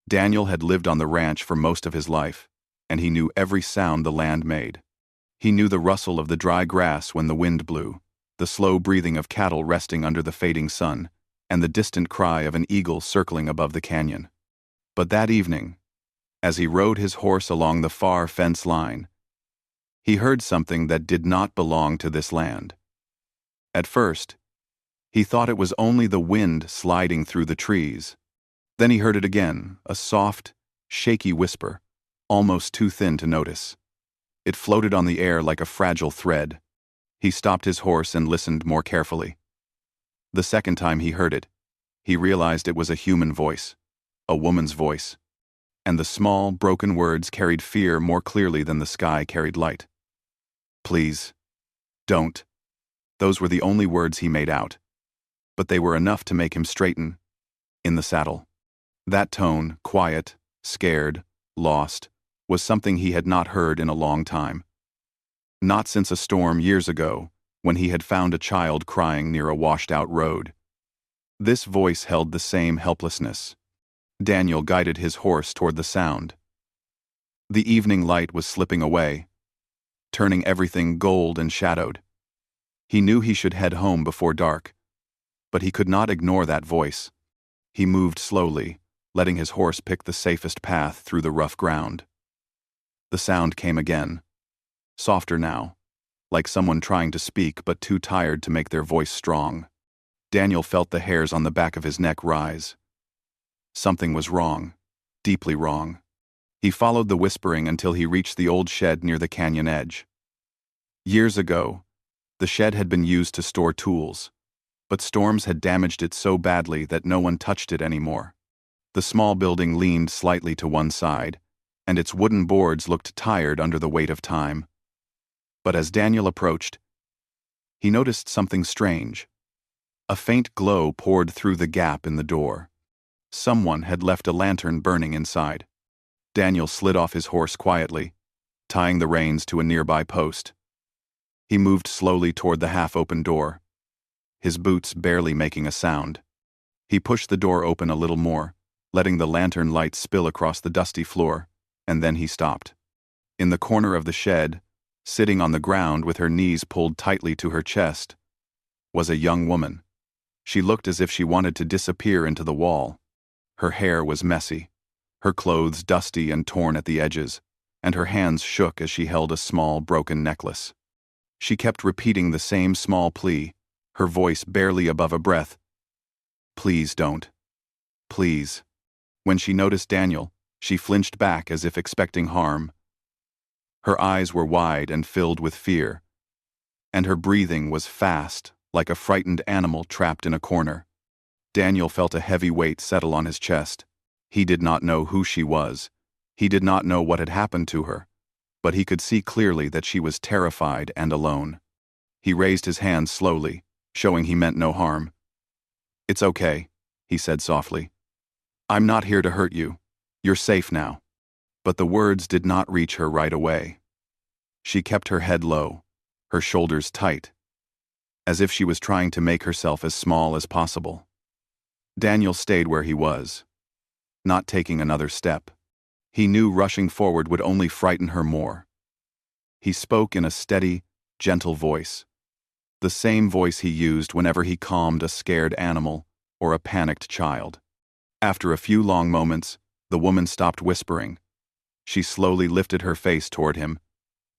Daniel had lived on the ranch for most of his life, and he knew every sound the land made. He knew the rustle of the dry grass when the wind blew, the slow breathing of cattle resting under the fading sun, and the distant cry of an eagle circling above the canyon. But that evening, as he rode his horse along the far fence line, he heard something that did not belong to this land. At first, he thought it was only the wind sliding through the trees. Then he heard it again, a soft, shaky whisper, almost too thin to notice. It floated on the air like a fragile thread. He stopped his horse and listened more carefully. The second time he heard it, he realized it was a human voice, a woman's voice, and the small, broken words carried fear more clearly than the sky carried light. Please, don't. Those were the only words he made out, but they were enough to make him straighten in the saddle. That tone, quiet, scared, lost, was something he had not heard in a long time. Not since a storm years ago, when he had found a child crying near a washed-out road. This voice held the same helplessness. Daniel guided his horse toward the sound. The evening light was slipping away, turning everything gold and shadowed. He knew he should head home before dark, but he could not ignore that voice. He moved slowly, letting his horse pick the safest path through the rough ground. The sound came again, softer now, like someone trying to speak but too tired to make their voice strong. Daniel felt the hairs on the back of his neck rise. Something was wrong, deeply wrong. He followed the whispering until he reached the old shed near the canyon edge. Years ago, the shed had been used to store tools, but storms had damaged it so badly that no one touched it anymore. The small building leaned slightly to one side, and its wooden boards looked tired under the weight of time. But as Daniel approached, he noticed something strange. A faint glow poured through the gap in the door. Someone had left a lantern burning inside. Daniel slid off his horse quietly, tying the reins to a nearby post. He moved slowly toward the half-open door, his boots barely making a sound. He pushed the door open a little more, letting the lantern light spill across the dusty floor, and then he stopped. In the corner of the shed, sitting on the ground with her knees pulled tightly to her chest, was a young woman. She looked as if she wanted to disappear into the wall. Her hair was messy, her clothes dusty and torn at the edges, and her hands shook as she held a small, broken necklace. She kept repeating the same small plea, her voice barely above a breath. Please don't. Please. When she noticed Daniel, she flinched back as if expecting harm. Her eyes were wide and filled with fear, and her breathing was fast, like a frightened animal trapped in a corner. Daniel felt a heavy weight settle on his chest. He did not know who she was. He did not know what had happened to her, but he could see clearly that she was terrified and alone. He raised his hands slowly, showing he meant no harm. It's okay, he said softly. I'm not here to hurt you. You're safe now. But the words did not reach her right away. She kept her head low, her shoulders tight, as if she was trying to make herself as small as possible. Daniel stayed where he was, not taking another step. He knew rushing forward would only frighten her more. He spoke in a steady, gentle voice, the same voice he used whenever he calmed a scared animal or a panicked child. After a few long moments, the woman stopped whispering. She slowly lifted her face toward him,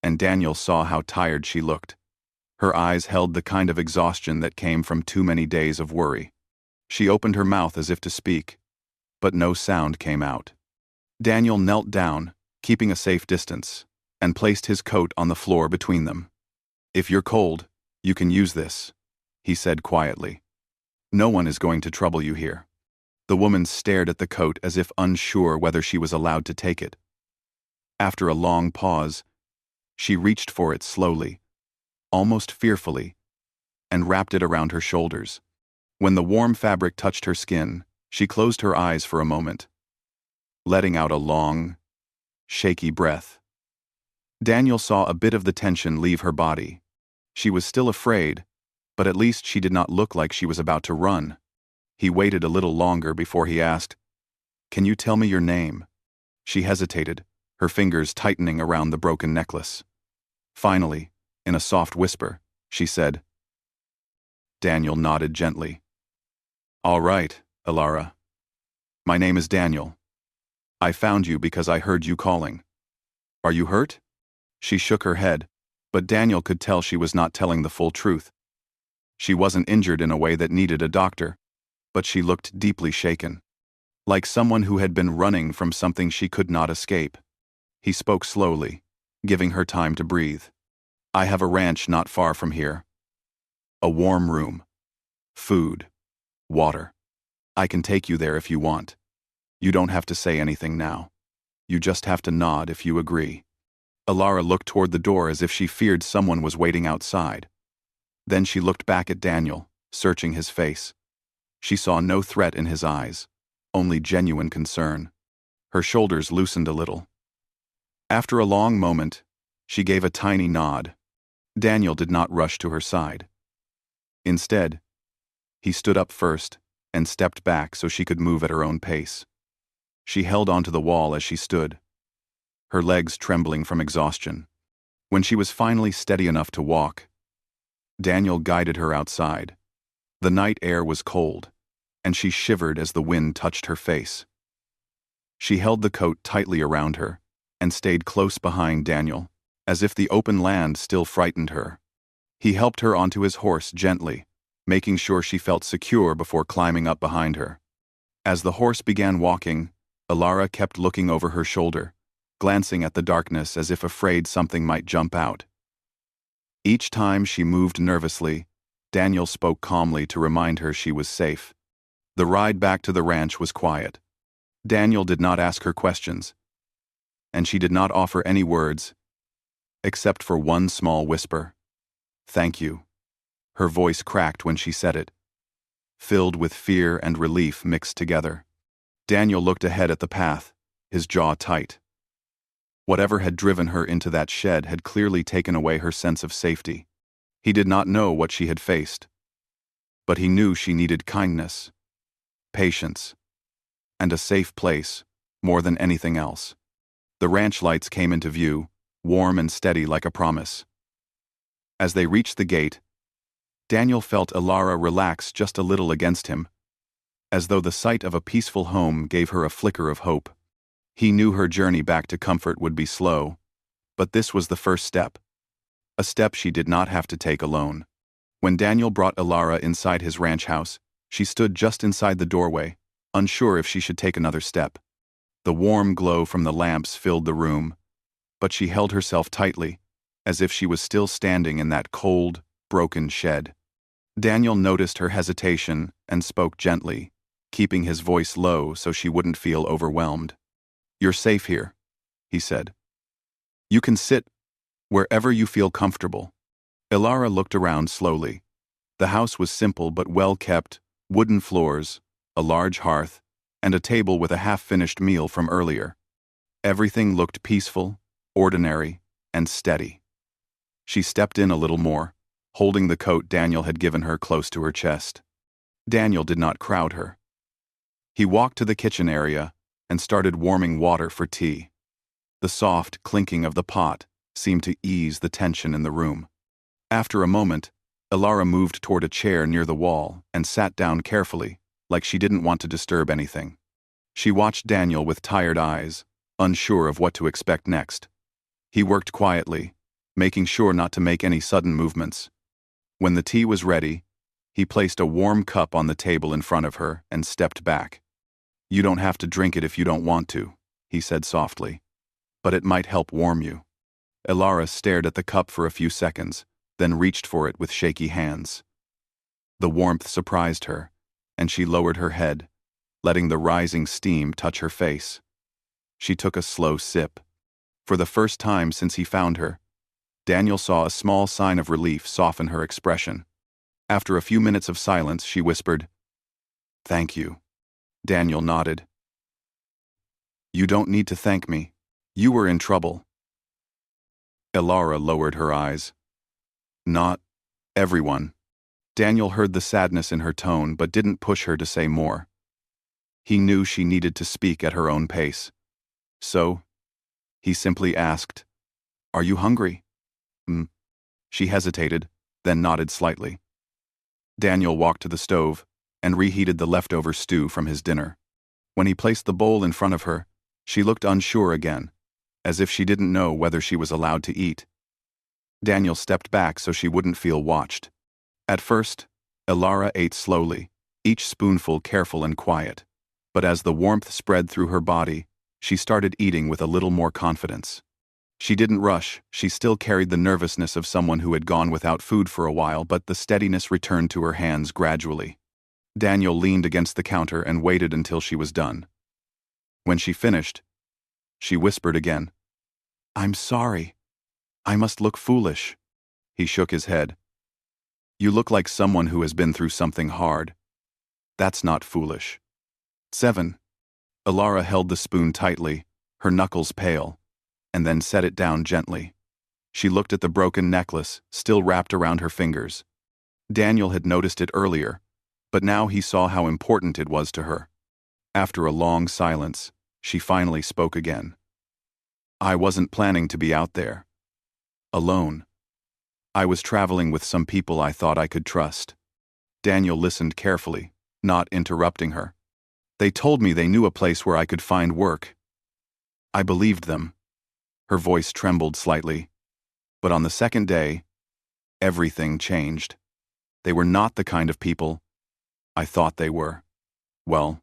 and Daniel saw how tired she looked. Her eyes held the kind of exhaustion that came from too many days of worry. She opened her mouth as if to speak, but no sound came out. Daniel knelt down, keeping a safe distance, and placed his coat on the floor between them. If you're cold, you can use this, he said quietly. No one is going to trouble you here. The woman stared at the coat as if unsure whether she was allowed to take it. After a long pause, she reached for it slowly, almost fearfully, and wrapped it around her shoulders. When the warm fabric touched her skin, she closed her eyes for a moment, letting out a long, shaky breath. Daniel saw a bit of the tension leave her body. She was still afraid, but at least she did not look like she was about to run. He waited a little longer before he asked, Can you tell me your name? She hesitated, her fingers tightening around the broken necklace. Finally, in a soft whisper, she said. Daniel nodded gently. All right, Alara. My name is Daniel. I found you because I heard you calling. Are you hurt? She shook her head, but Daniel could tell she was not telling the full truth. She wasn't injured in a way that needed a doctor, but she looked deeply shaken, like someone who had been running from something she could not escape. He spoke slowly, giving her time to breathe. I have a ranch not far from here. A warm room. Food. Water. I can take you there if you want. You don't have to say anything now. You just have to nod if you agree. Alara looked toward the door as if she feared someone was waiting outside. Then she looked back at Daniel, searching his face. She saw no threat in his eyes, only genuine concern. Her shoulders loosened a little. After a long moment, she gave a tiny nod. Daniel did not rush to her side. Instead, he stood up first and stepped back so she could move at her own pace. She held onto the wall as she stood, her legs trembling from exhaustion. When she was finally steady enough to walk, Daniel guided her outside. The night air was cold, and she shivered as the wind touched her face. She held the coat tightly around her and stayed close behind Daniel, as if the open land still frightened her. He helped her onto his horse gently, making sure she felt secure before climbing up behind her. As the horse began walking, Alara kept looking over her shoulder, glancing at the darkness as if afraid something might jump out. Each time she moved nervously, Daniel spoke calmly to remind her she was safe. The ride back to the ranch was quiet. Daniel did not ask her questions, and she did not offer any words, except for one small whisper. Thank you. Her voice cracked when she said it, filled with fear and relief mixed together. Daniel looked ahead at the path, his jaw tight. Whatever had driven her into that shed had clearly taken away her sense of safety. He did not know what she had faced, but he knew she needed kindness, patience, and a safe place more than anything else. The ranch lights came into view, warm and steady like a promise. As they reached the gate, Daniel felt Alara relax just a little against him, as though the sight of a peaceful home gave her a flicker of hope. He knew her journey back to comfort would be slow, but this was the first step, a step she did not have to take alone. When Daniel brought Alara inside his ranch house, she stood just inside the doorway, unsure if she should take another step. The warm glow from the lamps filled the room, but she held herself tightly, as if she was still standing in that cold, broken shed. Daniel noticed her hesitation and spoke gently, keeping his voice low so she wouldn't feel overwhelmed. You're safe here, he said. You can sit wherever you feel comfortable. Alara looked around slowly. The house was simple but well kept, wooden floors, a large hearth, and a table with a half-finished meal from earlier. Everything looked peaceful, ordinary, and steady. She stepped in a little more, holding the coat Daniel had given her close to her chest. Daniel did not crowd her. He walked to the kitchen area and started warming water for tea. The soft clinking of the pot seemed to ease the tension in the room. After a moment, Alara moved toward a chair near the wall and sat down carefully, like she didn't want to disturb anything. She watched Daniel with tired eyes, unsure of what to expect next. He worked quietly, making sure not to make any sudden movements. When the tea was ready, he placed a warm cup on the table in front of her and stepped back. You don't have to drink it if you don't want to, he said softly, but it might help warm you. Alara stared at the cup for a few seconds, then reached for it with shaky hands. The warmth surprised her, and she lowered her head, letting the rising steam touch her face. She took a slow sip. For the first time since he found her, Daniel saw a small sign of relief soften her expression. After a few minutes of silence, she whispered, "Thank you." Daniel nodded. "You don't need to thank me. You were in trouble." Alara lowered her eyes. "Not everyone." Daniel heard the sadness in her tone but didn't push her to say more. He knew she needed to speak at her own pace. So, he simply asked, "Are you hungry?" Mm. She hesitated, then nodded slightly. Daniel walked to the stove and reheated the leftover stew from his dinner. When he placed the bowl in front of her, she looked unsure again, as if she didn't know whether she was allowed to eat. Daniel stepped back so she wouldn't feel watched. At first, Ilara ate slowly, each spoonful careful and quiet. But as the warmth spread through her body, she started eating with a little more confidence. She didn't rush, she still carried the nervousness of someone who had gone without food for a while, but the steadiness returned to her hands gradually. Daniel leaned against the counter and waited until she was done. When she finished, she whispered again, "I'm sorry. I must look foolish." He shook his head. "You look like someone who has been through something hard. That's not foolish." 7. Ilara held the spoon tightly, her knuckles pale, and then set it down gently. She looked at the broken necklace, still wrapped around her fingers. Daniel had noticed it earlier, but now he saw how important it was to her. After a long silence, she finally spoke again. "I wasn't planning to be out there. Alone. I was traveling with some people I thought I could trust." Daniel listened carefully, not interrupting her. "They told me they knew a place where I could find work. I believed them." Her voice trembled slightly. But on the second day, everything changed. They were not the kind of people I thought they were. Well,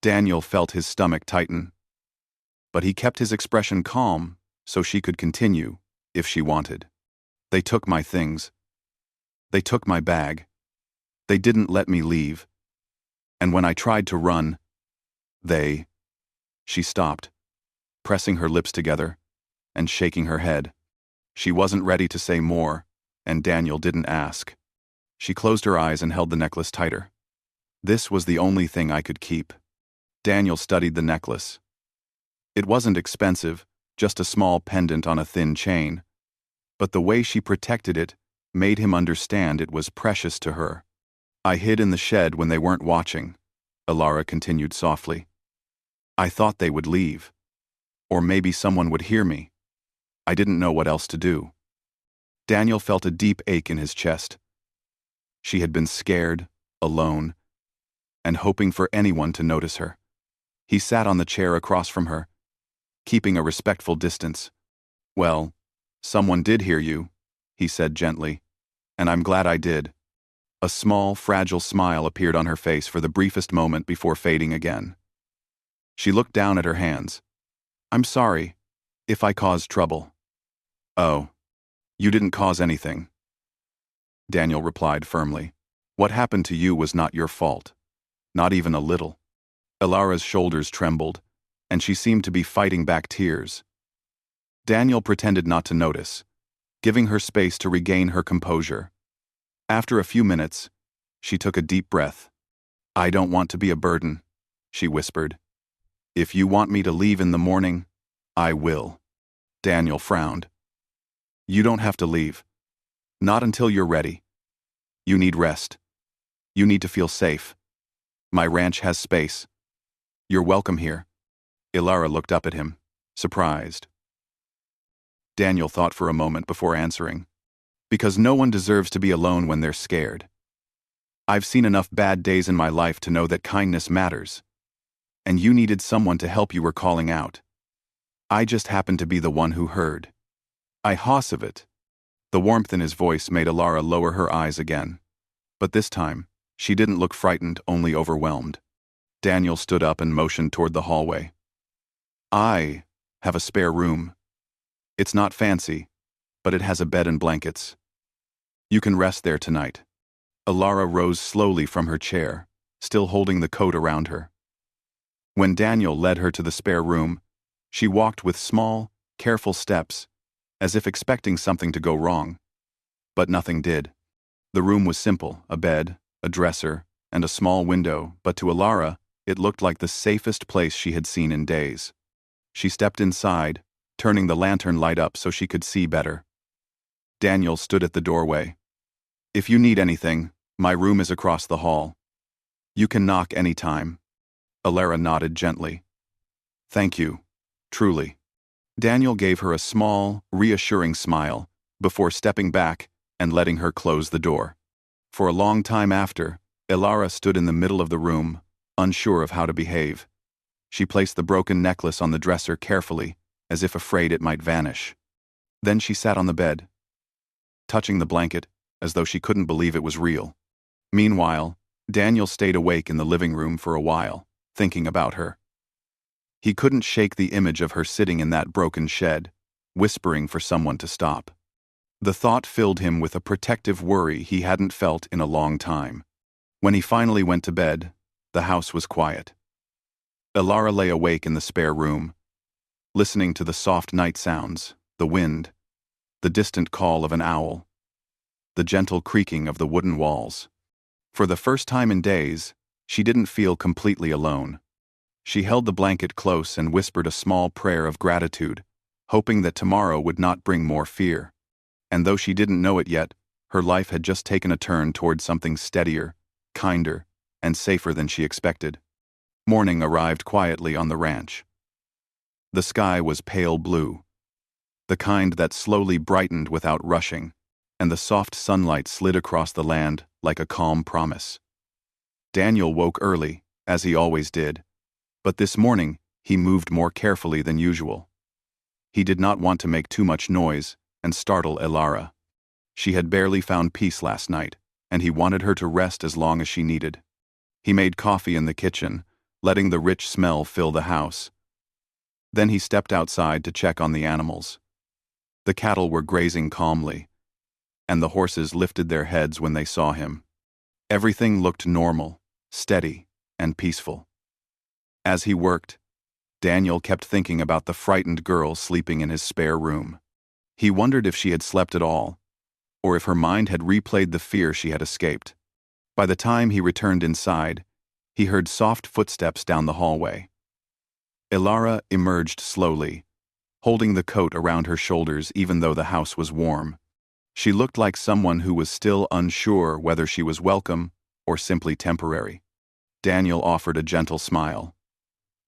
Daniel felt his stomach tighten. But he kept his expression calm so she could continue, if she wanted. "They took my things. They took my bag. They didn't let me leave. And when I tried to run, they—" She stopped, pressing her lips together and shaking her head. She wasn't ready to say more, and Daniel didn't ask. She closed her eyes and held the necklace tighter. "This was the only thing I could keep." Daniel studied the necklace. It wasn't expensive, just a small pendant on a thin chain. But the way she protected it made him understand it was precious to her. "I hid in the shed when they weren't watching," Ilara continued softly. "I thought they would leave. Or maybe someone would hear me. I didn't know what else to do." Daniel felt a deep ache in his chest. She had been scared, alone, and hoping for anyone to notice her. He sat on the chair across from her, keeping a respectful distance. "Well, someone did hear you," he said gently, "and I'm glad I did." A small, fragile smile appeared on her face for the briefest moment before fading again. She looked down at her hands. "I'm sorry if I caused trouble." "Oh, you didn't cause anything," Daniel replied firmly. "What happened to you was not your fault. Not even a little." Ilara's shoulders trembled, and she seemed to be fighting back tears. Daniel pretended not to notice, giving her space to regain her composure. After a few minutes, she took a deep breath. "I don't want to be a burden," she whispered. "If you want me to leave in the morning, I will." Daniel frowned. "You don't have to leave. Not until you're ready. You need rest. You need to feel safe. My ranch has space. You're welcome here." Ilara looked up at him, surprised. Daniel thought for a moment before answering. "Because no one deserves to be alone when they're scared. I've seen enough bad days in my life to know that kindness matters. And you needed someone to help you were calling out. I just happened to be the one who heard. I hoss of it." The warmth in his voice made Ilara lower her eyes again. But this time, she didn't look frightened, only overwhelmed. Daniel stood up and motioned toward the hallway. "I have a spare room. It's not fancy, but it has a bed and blankets. You can rest there tonight." Ilara rose slowly from her chair, still holding the coat around her. When Daniel led her to the spare room, she walked with small, careful steps, as if expecting something to go wrong. But nothing did. The room was simple, a bed, a dresser, and a small window, but to Ilara, it looked like the safest place she had seen in days. She stepped inside, turning the lantern light up so she could see better. Daniel stood at the doorway. "If you need anything, my room is across the hall. You can knock any time." Alara nodded gently. Thank you. Truly. Daniel gave her a small, reassuring smile before stepping back and letting her close the door. For a long time after, Alara stood in the middle of the room, unsure of how to behave. She placed the broken necklace on the dresser carefully, as if afraid it might vanish. Then she sat on the bed, touching the blanket, as though she couldn't believe it was real. Meanwhile, Daniel stayed awake in the living room for a while, thinking about her. He couldn't shake the image of her sitting in that broken shed, whispering for someone to stop. The thought filled him with a protective worry he hadn't felt in a long time. When he finally went to bed, the house was quiet. Alara lay awake in the spare room, listening to the soft night sounds, the wind, the distant call of an owl, the gentle creaking of the wooden walls. For the first time in days, she didn't feel completely alone. She held the blanket close and whispered a small prayer of gratitude, hoping that tomorrow would not bring more fear. And though she didn't know it yet, her life had just taken a turn toward something steadier, kinder, and safer than she expected. Morning arrived quietly on the ranch. The sky was pale blue, the kind that slowly brightened without rushing, and the soft sunlight slid across the land like a calm promise. Daniel woke early, as he always did, but this morning he moved more carefully than usual. He did not want to make too much noise and startle Alara. She had barely found peace last night, and he wanted her to rest as long as she needed. He made coffee in the kitchen, letting the rich smell fill the house. Then he stepped outside to check on the animals. The cattle were grazing calmly, and the horses lifted their heads when they saw him. Everything looked normal, steady, and peaceful. As he worked, Daniel kept thinking about the frightened girl sleeping in his spare room. He wondered if she had slept at all, or if her mind had replayed the fear she had escaped. By the time he returned inside, he heard soft footsteps down the hallway. Alara emerged slowly, holding the coat around her shoulders even though the house was warm. She looked like someone who was still unsure whether she was welcome or simply temporary. Daniel offered a gentle smile.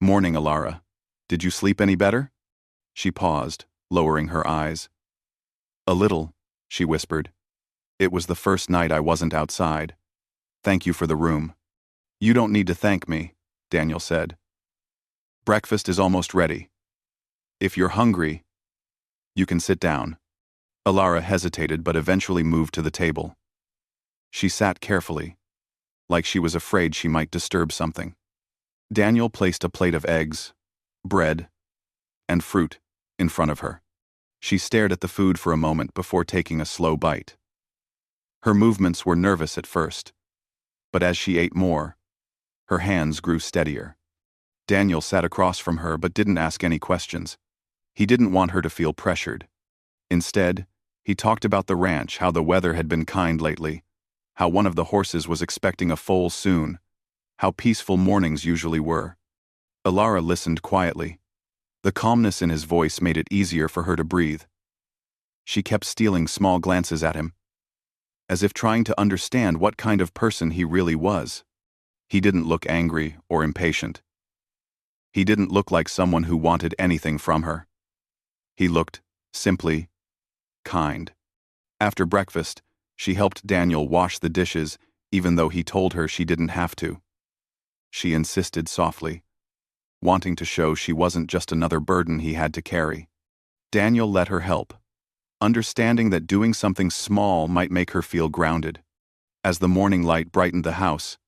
"Morning, Alara. Did you sleep any better?" She paused, lowering her eyes. "A little," she whispered. "It was the first night I wasn't outside. Thank you for the room." "You don't need to thank me," Daniel said. "Breakfast is almost ready. If you're hungry, you can sit down." Alara hesitated but eventually moved to the table. She sat carefully, like she was afraid she might disturb something. Daniel placed a plate of eggs, bread, and fruit in front of her. She stared at the food for a moment before taking a slow bite. Her movements were nervous at first, but as she ate more, her hands grew steadier. Daniel sat across from her but didn't ask any questions. He didn't want her to feel pressured. Instead, he talked about the ranch, how the weather had been kind lately, how one of the horses was expecting a foal soon, how peaceful mornings usually were. Alara listened quietly. The calmness in his voice made it easier for her to breathe. She kept stealing small glances at him, as if trying to understand what kind of person he really was. He didn't look angry or impatient. He didn't look like someone who wanted anything from her. He looked, simply, kind. After breakfast, she helped Daniel wash the dishes, even though he told her she didn't have to. She insisted softly, wanting to show she wasn't just another burden he had to carry. Daniel let her help, understanding that doing something small might make her feel grounded. As the morning light brightened the house,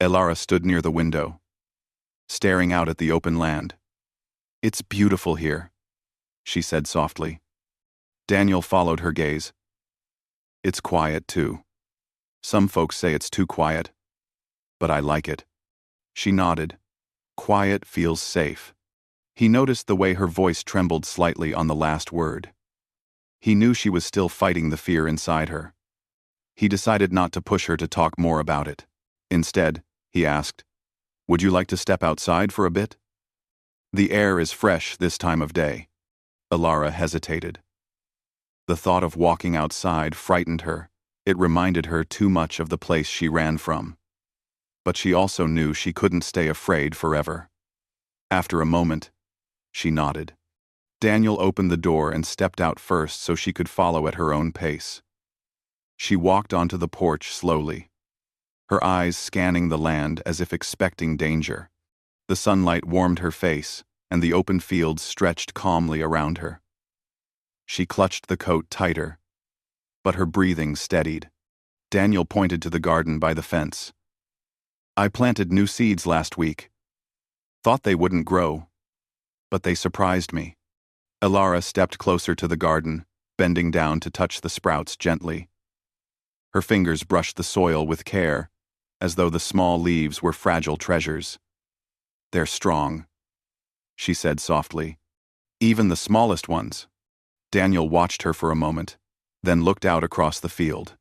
Alara stood near the window, staring out at the open land. "It's beautiful here," she said softly. Daniel followed her gaze. "It's quiet, too. Some folks say it's too quiet, but I like it." She nodded. Quiet feels safe. He noticed the way her voice trembled slightly on the last word. He knew she was still fighting the fear inside her. He decided not to push her to talk more about it. Instead, he asked, "Would you like to step outside for a bit? The air is fresh this time of day." Alara hesitated. The thought of walking outside frightened her. It reminded her too much of the place she ran from. but she also knew she couldn't stay afraid forever. After a moment, she nodded. Daniel opened the door and stepped out first so she could follow at her own pace. She walked onto the porch slowly, her eyes scanning the land as if expecting danger. The sunlight warmed her face, and the open fields stretched calmly around her. She clutched the coat tighter, but her breathing steadied. Daniel pointed to the garden by the fence. "I planted new seeds last week. Thought they wouldn't grow, but they surprised me." Elara stepped closer to the garden, bending down to touch the sprouts gently. Her fingers brushed the soil with care, as though the small leaves were fragile treasures. "They're strong," she said softly. "Even the smallest ones." Daniel watched her for a moment, then looked out across the field.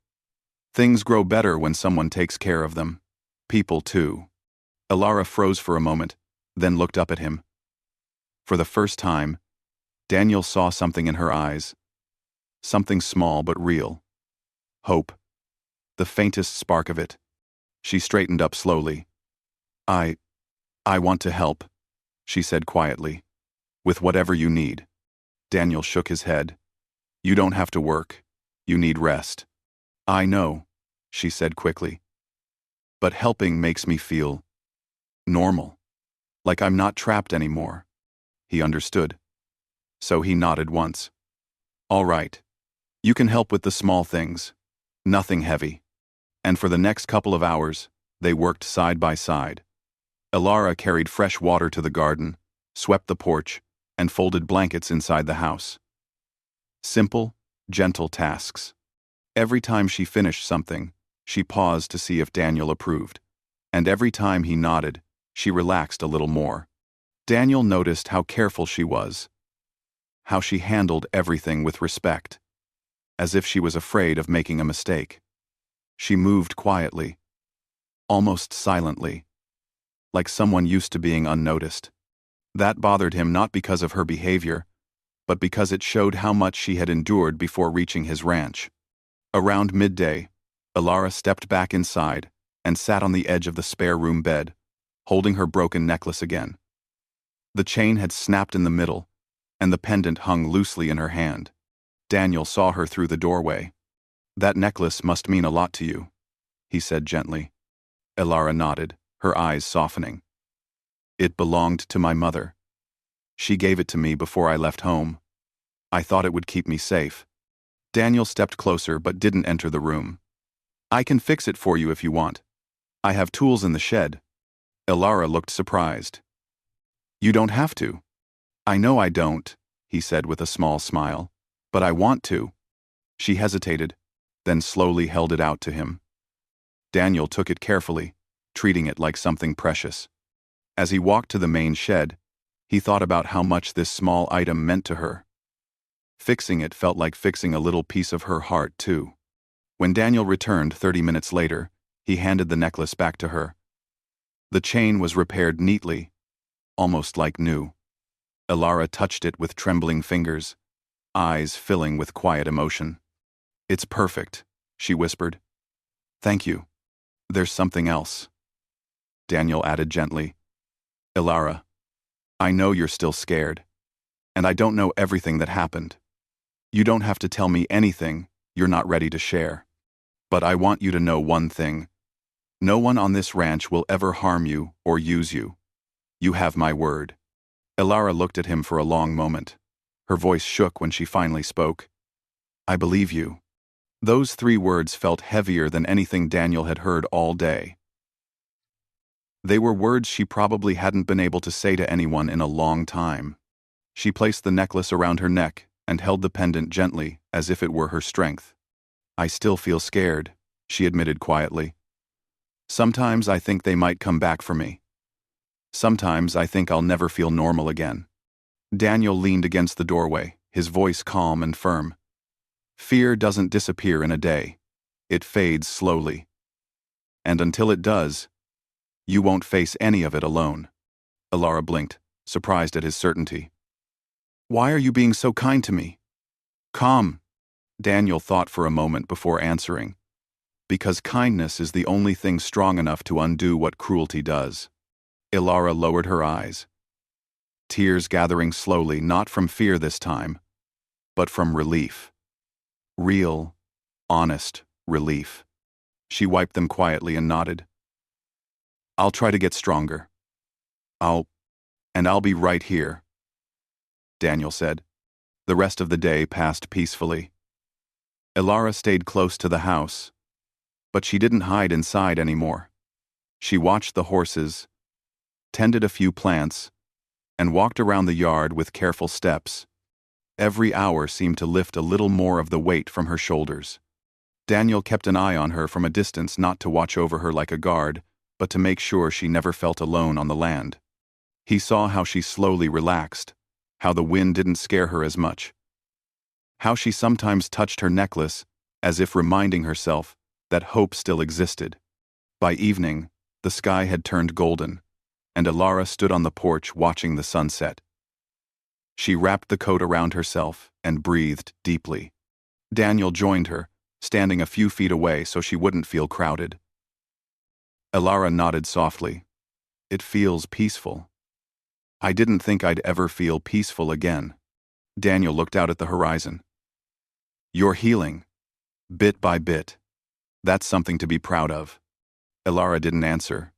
Things grow better when someone takes care of them. People, too. Elara froze for a moment, then looked up at him. For the first time, Daniel saw something in her eyes. Something small but real. Hope. The faintest spark of it. She straightened up slowly. I want to help," she said quietly. "With whatever you need." Daniel shook his head. "You don't have to work. You need rest." "I know," she said quickly. "But helping makes me feel normal. Like I'm not trapped anymore." He understood. So he nodded once. "All right. You can help with the small things. Nothing heavy." And for the next couple of hours, they worked side by side. Elara carried fresh water to the garden, swept the porch, and folded blankets inside the house. Simple, gentle tasks. Every time she finished something, she paused to see if Daniel approved. And every time he nodded, she relaxed a little more. Daniel noticed how careful she was, how she handled everything with respect, as if she was afraid of making a mistake. She moved quietly, almost silently, like someone used to being unnoticed. That bothered him not because of her behavior, but because it showed how much she had endured before reaching his ranch. Around midday, Elara stepped back inside and sat on the edge of the spare room bed, holding her broken necklace again. The chain had snapped in the middle, and the pendant hung loosely in her hand. Daniel saw her through the doorway. "That necklace must mean a lot to you," he said gently. Elara nodded, her eyes softening. "It belonged to my mother. She gave it to me before I left home. I thought it would keep me safe." Daniel stepped closer but didn't enter the room. "I can fix it for you if you want. I have tools in the shed." Elara looked surprised. "You don't have to." "I know I don't," he said with a small smile, "but I want to." She hesitated, then slowly held it out to him. Daniel took it carefully, treating it like something precious. As he walked to the main shed, he thought about how much this small item meant to her. Fixing it felt like fixing a little piece of her heart, too. When Daniel returned 30 minutes later, he handed the necklace back to her. The chain was repaired neatly, almost like new. Elara touched it with trembling fingers, eyes filling with quiet emotion. "It's perfect," she whispered. "Thank you. There's something else," Daniel added gently. "Elara, I know you're still scared, and I don't know everything that happened. You don't have to tell me anything you're not ready to share. But I want you to know one thing. No one on this ranch will ever harm you or use you. You have my word." Elara looked at him for a long moment. Her voice shook when she finally spoke. "I believe you." Those 3 words felt heavier than anything Daniel had heard all day. They were words she probably hadn't been able to say to anyone in a long time. She placed the necklace around her neck and held the pendant gently as if it were her strength. "I still feel scared," she admitted quietly. "Sometimes I think they might come back for me. Sometimes I think I'll never feel normal again." Daniel leaned against the doorway, his voice calm and firm. "Fear doesn't disappear in a day. It fades slowly. And until it does, you won't face any of it alone." Elara blinked, surprised at his certainty. "Why are you being so kind to me?" "Calm." Daniel thought for a moment before answering. Because kindness is the only thing strong enough to undo what cruelty does. Ilara lowered her eyes, tears gathering slowly, not from fear this time, but from relief. Real, honest relief. She wiped them quietly and nodded. I'll try to get stronger. I'll be right here, Daniel said. The rest of the day passed peacefully. Ilara stayed close to the house, but she didn't hide inside anymore. She watched the horses, tended a few plants, and walked around the yard with careful steps. Every hour seemed to lift a little more of the weight from her shoulders. Daniel kept an eye on her from a distance, not to watch over her like a guard, but to make sure she never felt alone on the land. He saw how she slowly relaxed, how the wind didn't scare her as much, how she sometimes touched her necklace as if reminding herself that hope still existed. By evening, the sky had turned golden, and Ilara stood on the porch watching the sunset. She wrapped the coat around herself and breathed deeply. Daniel joined her, standing a few feet away so she wouldn't feel crowded. Ilara nodded softly. It feels peaceful. I didn't think I'd ever feel peaceful again. Daniel looked out at the horizon. You're healing, bit by bit. That's something to be proud of. Ilara didn't answer,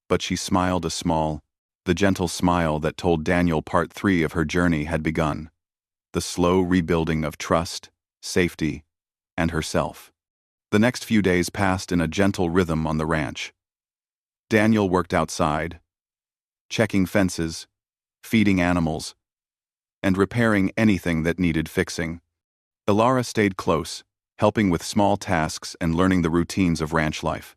but she smiled the gentle smile that told Daniel part 3 of her journey had begun. The slow rebuilding of trust, safety, and herself. The next few days passed in a gentle rhythm on the ranch. Daniel worked outside, checking fences, feeding animals, and repairing anything that needed fixing. Ilara stayed close, helping with small tasks and learning the routines of ranch life.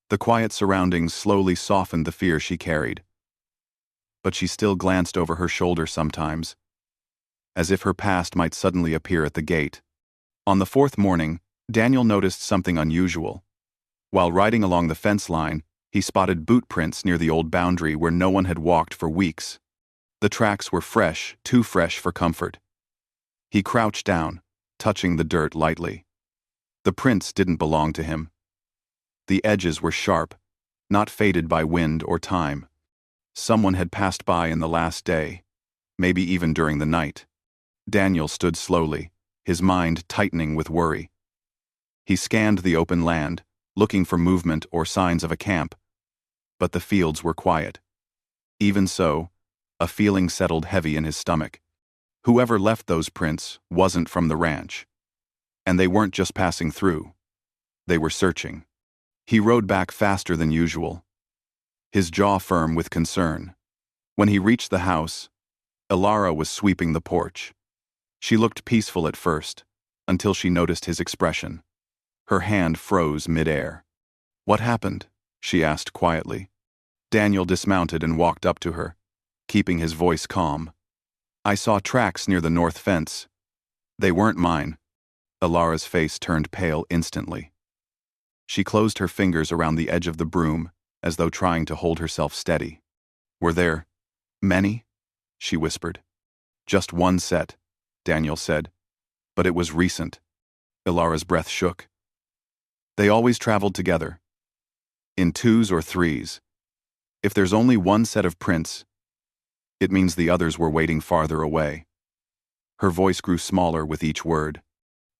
The quiet surroundings slowly softened the fear she carried. But she still glanced over her shoulder sometimes, as if her past might suddenly appear at the gate. On the 4th morning, Daniel noticed something unusual. While riding along the fence line, he spotted boot prints near the old boundary where no one had walked for weeks. The tracks were fresh, too fresh for comfort. He crouched down, touching the dirt lightly. The prints didn't belong to him. The edges were sharp, not faded by wind or time. Someone had passed by in the last day, maybe even during the night. Daniel stood slowly, his mind tightening with worry. He scanned the open land, looking for movement or signs of a camp, but the fields were quiet. Even so, a feeling settled heavy in his stomach. Whoever left those prints wasn't from the ranch. And they weren't just passing through. They were searching. He rode back faster than usual, his jaw firm with concern. When he reached the house, Ilara was sweeping the porch. She looked peaceful at first, until she noticed his expression. Her hand froze mid-air. What happened? She asked quietly. Daniel dismounted and walked up to her, keeping his voice calm. I saw tracks near the north fence. They weren't mine. Ilara's face turned pale instantly. She closed her fingers around the edge of the broom, as though trying to hold herself steady. Were there many? She whispered. Just one set, Daniel said. But it was recent. Ilara's breath shook. They always traveled together, in 2s or 3s. If there's only one set of prints, it means the others were waiting farther away. Her voice grew smaller with each word.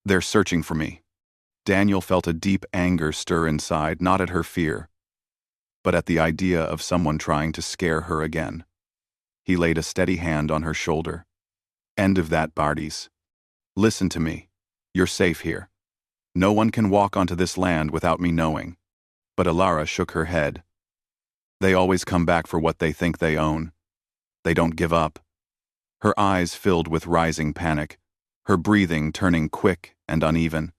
They're searching for me. Daniel felt a deep anger stir inside, not at her fear, but at the idea of someone trying to scare her again. He laid a steady hand on her shoulder. End of that, Barties. Listen to me. You're safe here. No one can walk onto this land without me knowing. But Ilara shook her head. They always come back for what they think they own. They don't give up. Her eyes filled with rising panic, her breathing turning quick and uneven.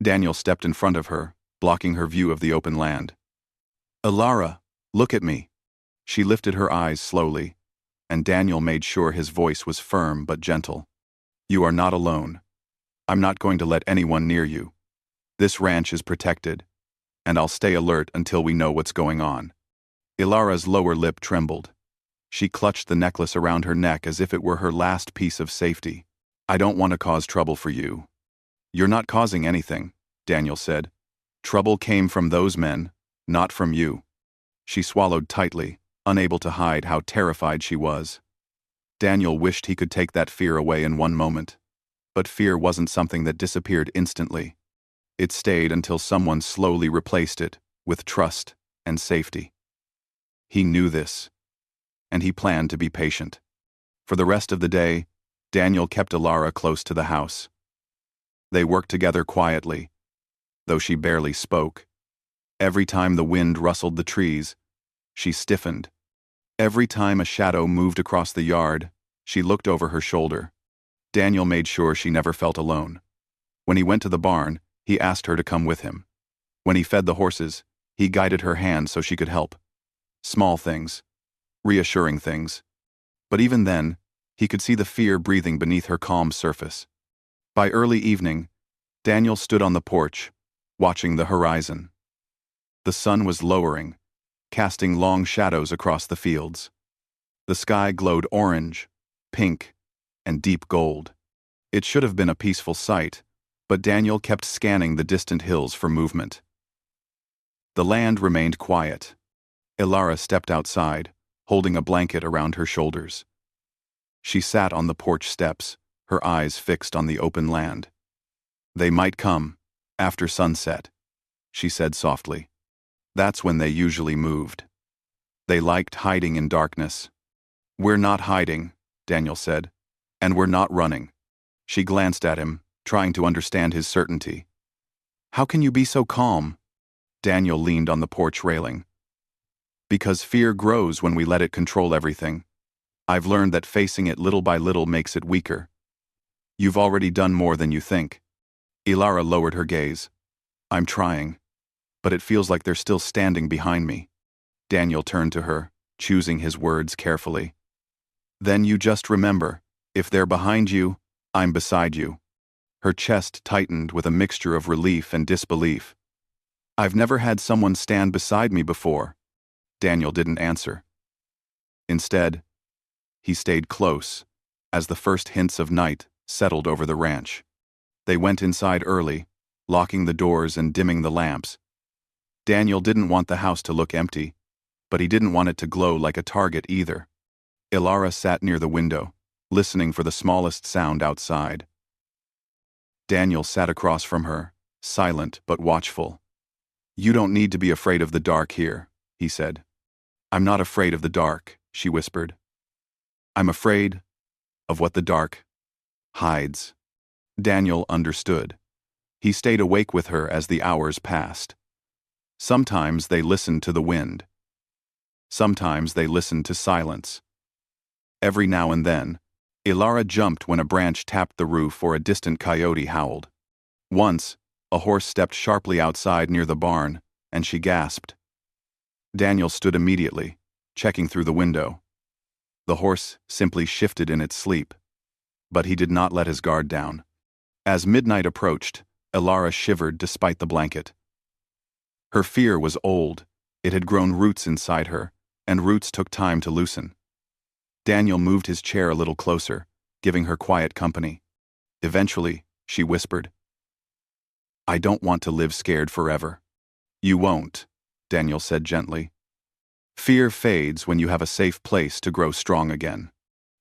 Daniel stepped in front of her, blocking her view of the open land. Ilara, look at me. She lifted her eyes slowly, and Daniel made sure his voice was firm but gentle. You are not alone. I'm not going to let anyone near you. This ranch is protected, and I'll stay alert until we know what's going on. Ilara's lower lip trembled. She clutched the necklace around her neck as if it were her last piece of safety. I don't want to cause trouble for you. You're not causing anything, Daniel said, Trouble came from those men, not from you. She swallowed tightly, unable to hide how terrified she was. Daniel wished he could take that fear away in one moment. But fear wasn't something that disappeared instantly. It stayed until someone slowly replaced it with trust and safety. He knew this, and he planned to be patient. For the rest of the day, Daniel kept Ilara close to the house. They worked together quietly, though she barely spoke. Every time the wind rustled the trees, she stiffened. Every time a shadow moved across the yard, she looked over her shoulder. Daniel made sure she never felt alone. When he went to the barn, he asked her to come with him. When he fed the horses, he guided her hand so she could help. Small things, reassuring things. But even then, he could see the fear breathing beneath her calm surface. By early evening, Daniel stood on the porch, watching the horizon. The sun was lowering, casting long shadows across the fields. The sky glowed orange, pink, and deep gold. It should have been a peaceful sight, but Daniel kept scanning the distant hills for movement. The land remained quiet. Ilara stepped outside, holding a blanket around her shoulders. She sat on the porch steps, her eyes fixed on the open land. "They might come, after sunset," she said softly. "That's when they usually moved. They liked hiding in darkness." "We're not hiding," Daniel said, "and we're not running." She glanced at him, trying to understand his certainty. "How can you be so calm?" Daniel leaned on the porch railing. "Because fear grows when we let it control everything. I've learned that facing it little by little makes it weaker. You've already done more than you think." Ilara lowered her gaze. "I'm trying, but it feels like they're still standing behind me." Daniel turned to her, choosing his words carefully. "Then you just remember, if they're behind you, I'm beside you." Her chest tightened with a mixture of relief and disbelief. "I've never had someone stand beside me before." Daniel didn't answer. Instead, he stayed close, as the first hints of night settled over the ranch. They went inside early, locking the doors and dimming the lamps. Daniel didn't want the house to look empty, but he didn't want it to glow like a target either. Ilara sat near the window, listening for the smallest sound outside. Daniel sat across from her, silent but watchful. "You don't need to be afraid of the dark here," he said. "I'm not afraid of the dark," she whispered. "I'm afraid of what the dark hides." Daniel understood. He stayed awake with her as the hours passed. Sometimes they listened to the wind. Sometimes they listened to silence. Every now and then, Ilara jumped when a branch tapped the roof or a distant coyote howled. Once, a horse stepped sharply outside near the barn, and she gasped. Daniel stood immediately, checking through the window. The horse simply shifted in its sleep, but he did not let his guard down. As midnight approached, Ilara shivered despite the blanket. Her fear was old. It had grown roots inside her, and roots took time to loosen. Daniel moved his chair a little closer, giving her quiet company. Eventually, she whispered, "I don't want to live scared forever." "You won't," Daniel said gently. "Fear fades when you have a safe place to grow strong again."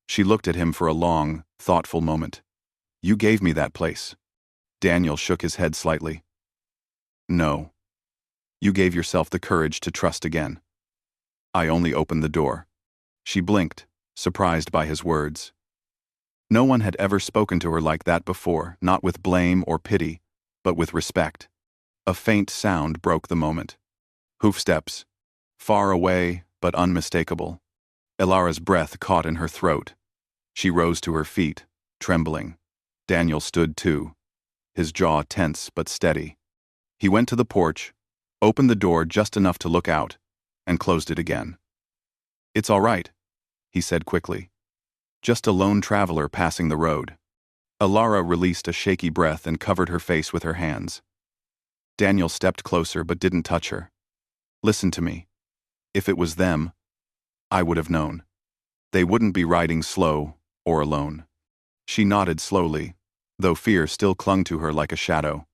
She looked at him for a long, thoughtful moment. "You gave me that place." Daniel shook his head slightly. "No. You gave yourself the courage to trust again. I only opened the door." She blinked, surprised by his words. No one had ever spoken to her like that before, not with blame or pity, but with respect. A faint sound broke the moment. Hoofsteps. Far away, but unmistakable. Ilara's breath caught in her throat. She rose to her feet, trembling. Daniel stood too, his jaw tense but steady. He went to the porch, opened the door just enough to look out, and closed it again. "It's all right," he said quickly. "Just a lone traveler passing the road." Ilara released a shaky breath and covered her face with her hands. Daniel stepped closer but didn't touch her. "Listen to me. If it was them, I would have known. They wouldn't be riding slow or alone." She nodded slowly, though fear still clung to her like a shadow.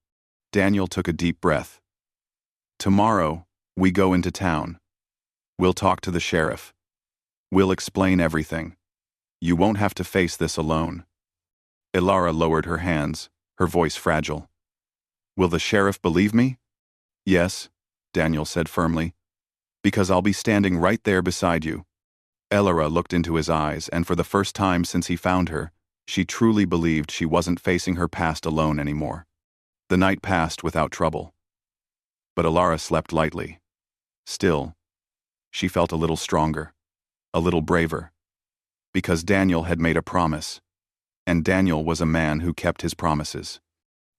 Daniel took a deep breath. Tomorrow, we go into town. We'll talk to the sheriff. We'll explain everything. You won't have to face this alone. Ilara lowered her hands, her voice fragile. Will the sheriff believe me? Yes, Daniel said firmly. Because I'll be standing right there beside you. Ilara looked into his eyes, and for the first time since he found her, she truly believed she wasn't facing her past alone anymore. The night passed without trouble. But Ilara slept lightly. Still, she felt a little stronger, a little braver. Because Daniel had made a promise, and Daniel was a man who kept his promises.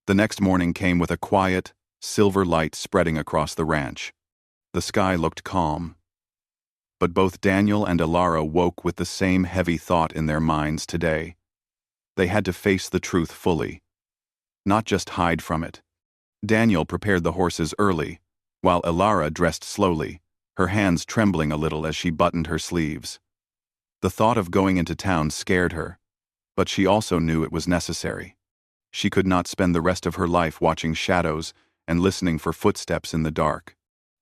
The next morning came with a quiet, silver light spreading across the ranch. The sky looked calm. But both Daniel and Ilara woke with the same heavy thought in their minds today. They had to face the truth fully, not just hide from it. Daniel prepared the horses early, while Ilara dressed slowly, her hands trembling a little as she buttoned her sleeves. The thought of going into town scared her, but she also knew it was necessary. She could not spend the rest of her life watching shadows and listening for footsteps in the dark.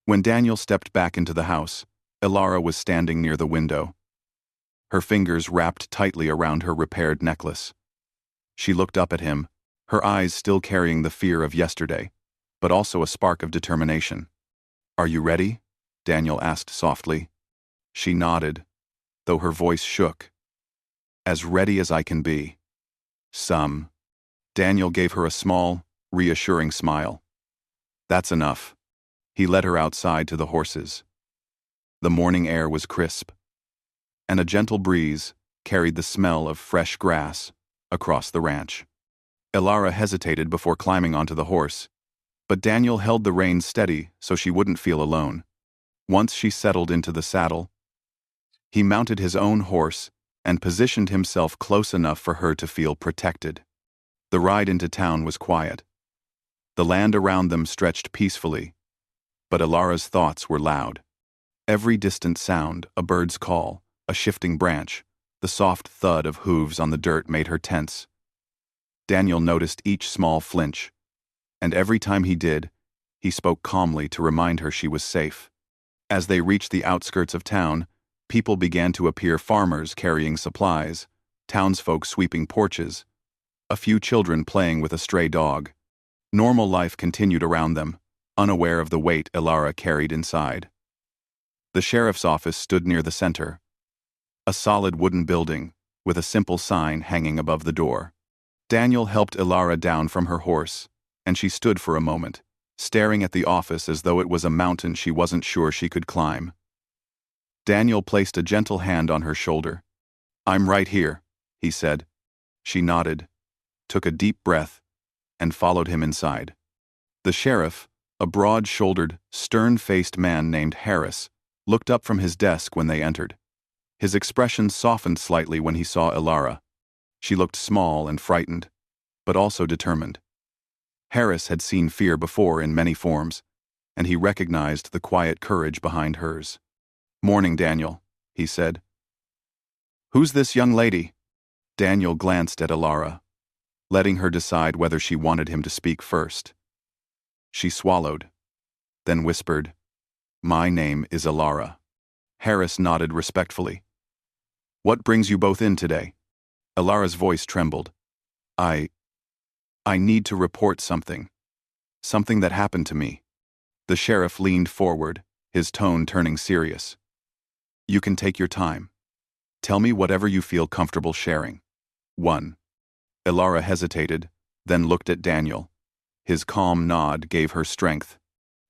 When Daniel stepped back into the house, Ilara was standing near the window. Her fingers wrapped tightly around her repaired necklace. She looked up at him, her eyes still carrying the fear of yesterday, but also a spark of determination. Are you ready? Daniel asked softly. She nodded, though her voice shook. As ready as I can be. Some. Daniel gave her a small, reassuring smile. That's enough. He led her outside to the horses. The morning air was crisp, and a gentle breeze carried the smell of fresh grass across the ranch. Ilara hesitated before climbing onto the horse, but Daniel held the reins steady so she wouldn't feel alone. Once she settled into the saddle, he mounted his own horse and positioned himself close enough for her to feel protected. The ride into town was quiet. The land around them stretched peacefully, but Ilara's thoughts were loud. Every distant sound, a bird's call, a shifting branch, the soft thud of hooves on the dirt made her tense. Daniel noticed each small flinch, and every time he did, he spoke calmly to remind her she was safe. As they reached the outskirts of town, people began to appear, farmers carrying supplies, townsfolk sweeping porches, a few children playing with a stray dog. Normal life continued around them, unaware of the weight Ilara carried inside. The sheriff's office stood near the center, a solid wooden building with a simple sign hanging above the door. Daniel helped Ilara down from her horse, and she stood for a moment, staring at the office as though it was a mountain she wasn't sure she could climb. Daniel placed a gentle hand on her shoulder. I'm right here, he said. She nodded, took a deep breath, and followed him inside. The sheriff, a broad-shouldered, stern-faced man named Harris, looked up from his desk when they entered. His expression softened slightly when he saw Ilara. She looked small and frightened, but also determined. Harris had seen fear before in many forms, and he recognized the quiet courage behind hers. Morning, Daniel, he said. Who's this young lady? Daniel glanced at Ilara, letting her decide whether she wanted him to speak first. She swallowed, then whispered, My name is Ilara. Harris nodded respectfully. What brings you both in today? Ilara's voice trembled. I need to report something. Something that happened to me. The sheriff leaned forward, his tone turning serious. You can take your time. Tell me whatever you feel comfortable sharing. 1. Ilara hesitated, then looked at Daniel. His calm nod gave her strength.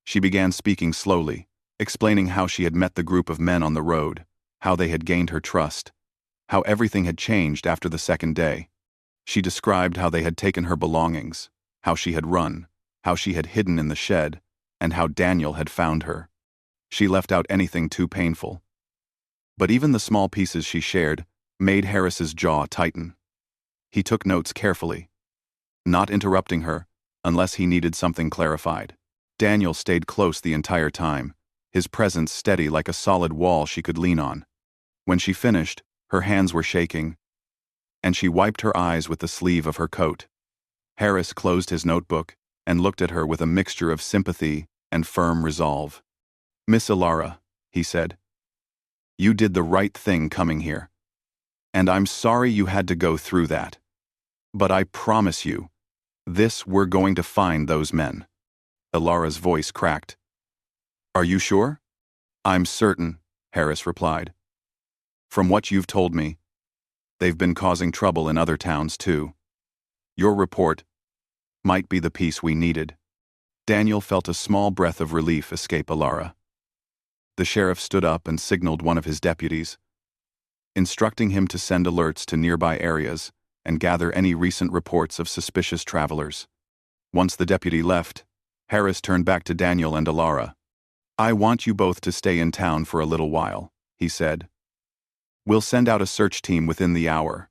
She began speaking slowly, explaining how she had met the group of men on the road, how they had gained her trust, how everything had changed after the second day. She described how they had taken her belongings, how she had run, how she had hidden in the shed, and how Daniel had found her. She left out anything too painful. But even the small pieces she shared made Harris's jaw tighten. He took notes carefully, not interrupting her unless he needed something clarified. Daniel stayed close the entire time, his presence steady like a solid wall she could lean on. When she finished, her hands were shaking, and she wiped her eyes with the sleeve of her coat. Harris closed his notebook and looked at her with a mixture of sympathy and firm resolve. "Miss Ilara," he said, "you did the right thing coming here. And I'm sorry you had to go through that. But I promise you, we're going to find those men." Ilara's voice cracked. "Are you sure?" "I'm certain," Harris replied. "From what you've told me, they've been causing trouble in other towns too. Your report might be the piece we needed." Daniel felt a small breath of relief escape Ilara. The sheriff stood up and signaled one of his deputies, instructing him to send alerts to nearby areas and gather any recent reports of suspicious travelers. Once the deputy left, Harris turned back to Daniel and Ilara. "I want you both to stay in town for a little while," he said. "We'll send out a search team within the hour.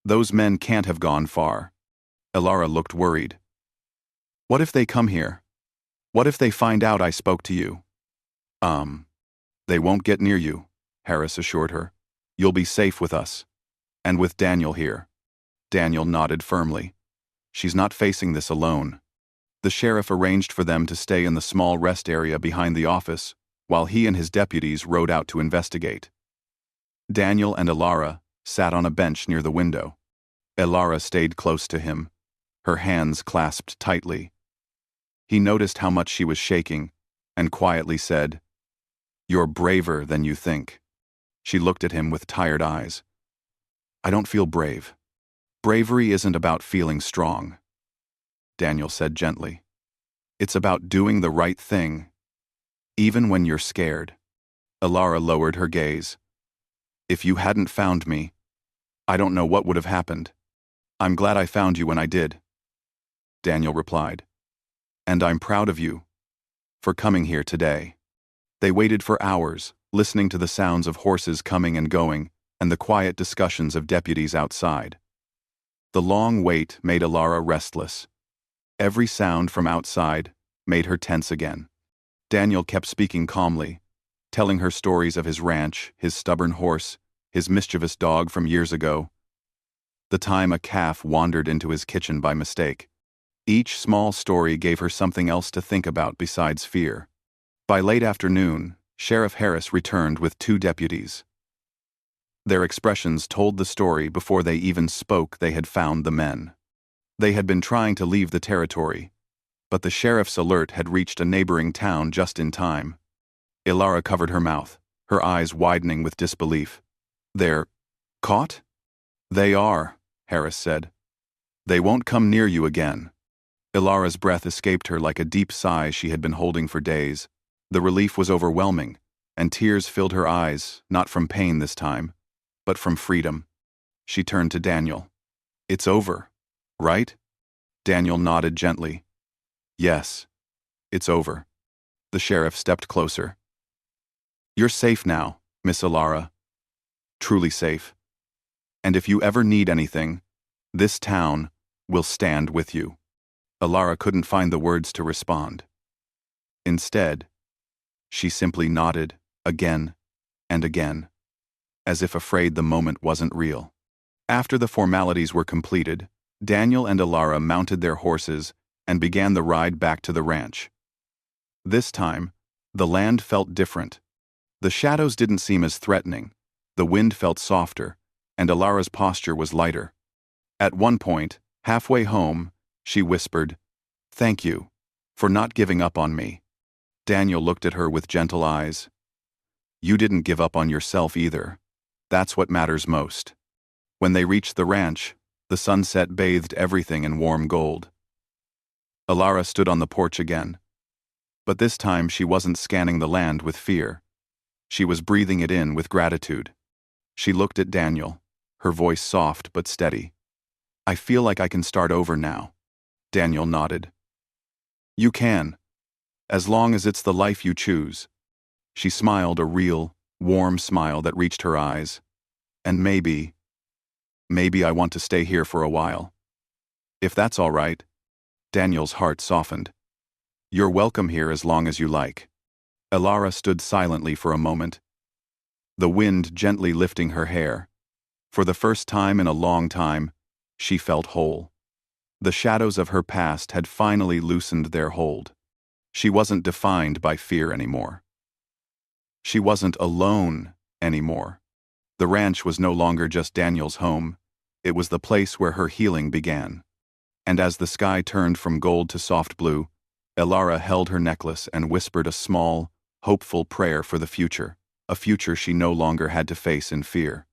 Those men can't have gone far." Ilara looked worried. "What if they come here? What if they find out I spoke to you?" They won't get near you," Harris assured her. "You'll be safe with us. And with Daniel here." Daniel nodded firmly. "She's not facing this alone." The sheriff arranged for them to stay in the small rest area behind the office, while he and his deputies rode out to investigate. Daniel and Ilara sat on a bench near the window. Ilara stayed close to him, her hands clasped tightly. He noticed how much she was shaking, and quietly said, "You're braver than you think." She looked at him with tired eyes. "I don't feel brave. Bravery isn't about feeling strong," Daniel said gently. "It's about doing the right thing, even when you're scared." Ilara lowered her gaze. "If you hadn't found me, I don't know what would have happened. I'm glad I found you when I did," Daniel replied. "And I'm proud of you for coming here today." They waited for hours, listening to the sounds of horses coming and going and the quiet discussions of deputies outside. The long wait made Ilara restless. Every sound from outside made her tense again. Daniel kept speaking calmly, telling her stories of his ranch, his stubborn horse, his mischievous dog from years ago, the time a calf wandered into his kitchen by mistake. Each small story gave her something else to think about besides fear. By late afternoon, Sheriff Harris returned with 2 deputies. Their expressions told the story before they even spoke. They had found the men. They had been trying to leave the territory, but the sheriff's alert had reached a neighboring town just in time. Ilara covered her mouth, her eyes widening with disbelief. "They're caught?" "They are," Harris said. "They won't come near you again." Ilara's breath escaped her like a deep sigh she had been holding for days. The relief was overwhelming, and tears filled her eyes, not from pain this time, but from freedom. She turned to Daniel. "It's over, right?" Daniel nodded gently. "Yes, it's over." The sheriff stepped closer. "You're safe now, Miss Ilara. Truly safe. And if you ever need anything, this town will stand with you." Ilara couldn't find the words to respond. Instead, she simply nodded again and again, as if afraid the moment wasn't real. After the formalities were completed, Daniel and Ilara mounted their horses and began the ride back to the ranch. This time, the land felt different. The shadows didn't seem as threatening, the wind felt softer, and Ilara's posture was lighter. At one point, halfway home, she whispered, "Thank you for not giving up on me." Daniel looked at her with gentle eyes. "You didn't give up on yourself either. That's what matters most." When they reached the ranch, the sunset bathed everything in warm gold. Ilara stood on the porch again. But this time she wasn't scanning the land with fear. She was breathing it in with gratitude. She looked at Daniel, her voice soft but steady. "I feel like I can start over now." Daniel nodded. "You can, as long as it's the life you choose." She smiled, a real, warm smile that reached her eyes. "And maybe I want to stay here for a while. If that's all right." Daniel's heart softened. "You're welcome here as long as you like." Ilara stood silently for a moment, the wind gently lifting her hair. For the first time in a long time, she felt whole. The shadows of her past had finally loosened their hold. She wasn't defined by fear anymore. She wasn't alone anymore. The ranch was no longer just Daniel's home. It was the place where her healing began. And as the sky turned from gold to soft blue, Elara held her necklace and whispered a small, hopeful prayer for the future, a future she no longer had to face in fear.